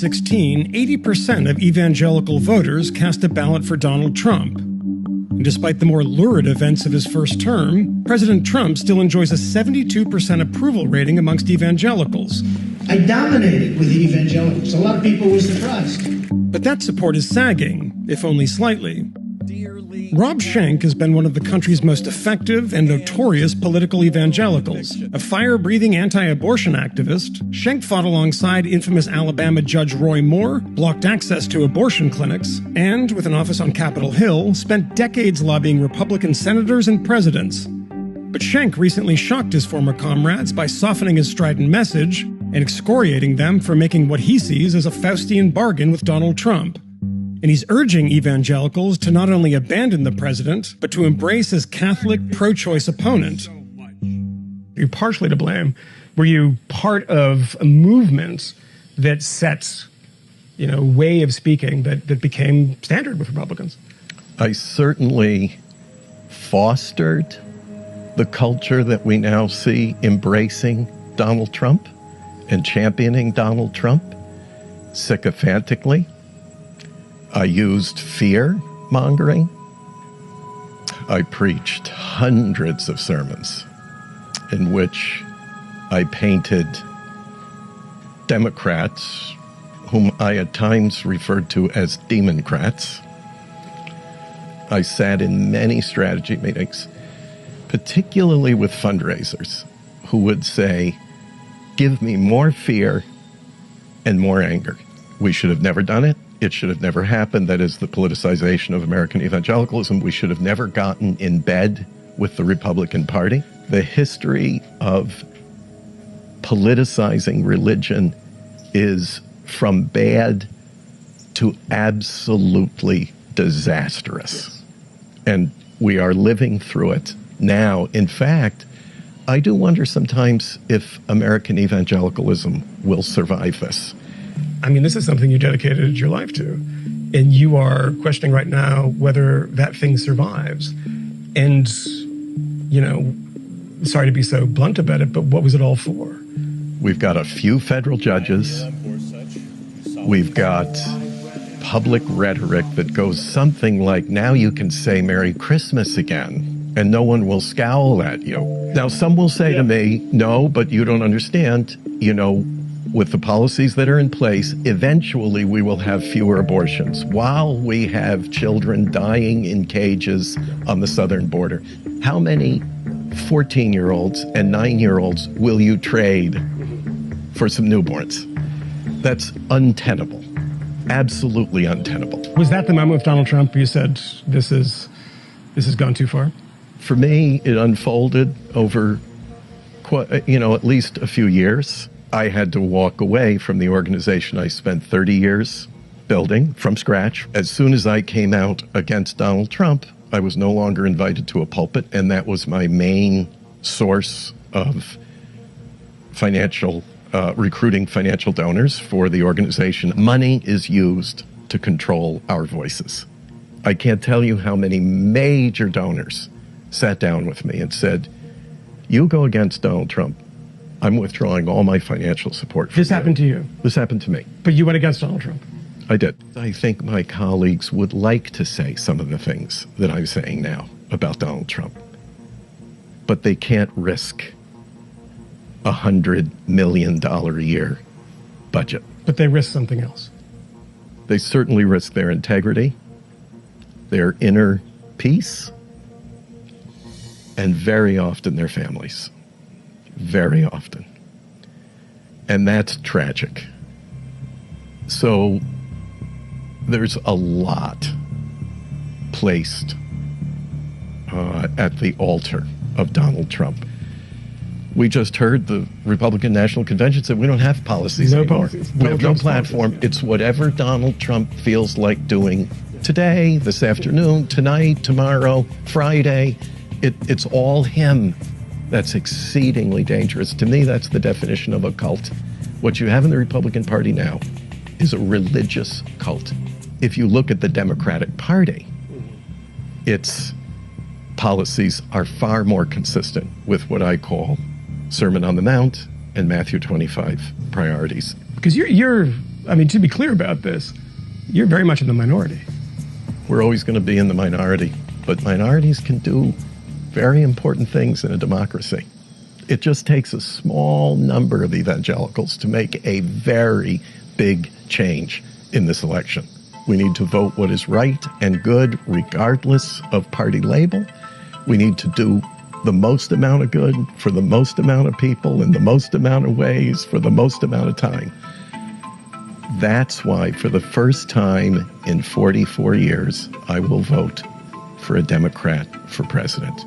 2016, 80% of evangelical voters cast a ballot for Donald Trump. And despite the more lurid events of his first term, President Trump still enjoys a 72% approval rating amongst evangelicals. I dominated with the evangelicals. A lot of people were surprised. But that support is sagging, if only slightly. Rob Shank has been one of the country's most effective and notorious political evangelicals. A fire-breathing anti-abortion activist, Shank fought alongside infamous Alabama Judge Roy Moore, blocked access to abortion clinics, and, with an office on Capitol Hill, spent decades lobbying Republican senators and presidents. But Shank recently shocked his former comrades by softening his strident message and excoriating them for making what he sees as a Faustian bargain with Donald Trump. And he's urging evangelicals to not only abandon the president, but to embrace his Catholic pro-choice opponent. You're partially to blame. Were you part of a movement that set, way of speaking that became standard with Republicans? I certainly fostered the culture that we now see embracing Donald Trump and championing Donald Trump sycophantically. I used fear-mongering. I preached hundreds of sermons in which I painted Democrats, whom I at times referred to as Democrats. I sat in many strategy meetings, particularly with fundraisers, who would say, "Give me more fear and more anger. We should have never done it. It should have never happened. That is the politicization of American evangelicalism. We should have never gotten in bed with the Republican Party." The history of politicizing religion is from bad to absolutely disastrous. And we are living through it now. In fact, I do wonder sometimes if American evangelicalism will survive this. I mean, this is something you dedicated your life to, and you are questioning right now whether that thing survives. And, sorry to be so blunt about it, but what was it all for? We've got a few federal judges. We've got public rhetoric that goes something like, now you can say Merry Christmas again, and no one will scowl at you. Now, some will say to me, no, but you don't understand, with the policies that are in place, eventually we will have fewer abortions while we have children dying in cages on the southern border. How many 14-year-olds and 9-year-olds will you trade for some newborns? That's untenable. Absolutely untenable. Was that the moment with Donald Trump where you said, this has gone too far? For me, it unfolded over, at least a few years. I had to walk away from the organization I spent 30 years building from scratch. As soon as I came out against Donald Trump, I was no longer invited to a pulpit, and that was my main source of recruiting financial donors for the organization. Money is used to control our voices. I can't tell you how many major donors sat down with me and said, "You go against Donald Trump, I'm withdrawing all my financial support." This happened to you? This happened to me. But you went against Donald Trump? I did. I think my colleagues would like to say some of the things that I'm saying now about Donald Trump, but they can't risk $100 million a year budget. But they risk something else. They certainly risk their integrity, their inner peace, and very often their families. Very often. And that's tragic. So there's a lot placed at the altar of Donald Trump. We just heard the Republican National Convention said we don't have policies anymore. We have no platform. It's whatever Donald Trump feels like doing today, this afternoon, tonight, tomorrow, Friday. It's all him. That's exceedingly dangerous. To me, that's the definition of a cult. What you have in the Republican Party now is a religious cult. If you look at the Democratic Party, its policies are far more consistent with what I call Sermon on the Mount and Matthew 25 priorities. Because you're I mean, to be clear about this, you're very much in the minority. We're always going to be in the minority, but minorities can do very important things in a democracy. It just takes a small number of evangelicals to make a very big change in this election. We need to vote what is right and good regardless of party label. We need to do the most amount of good for the most amount of people in the most amount of ways for the most amount of time. That's why, for the first time in 44 years, I will vote for a Democrat for president.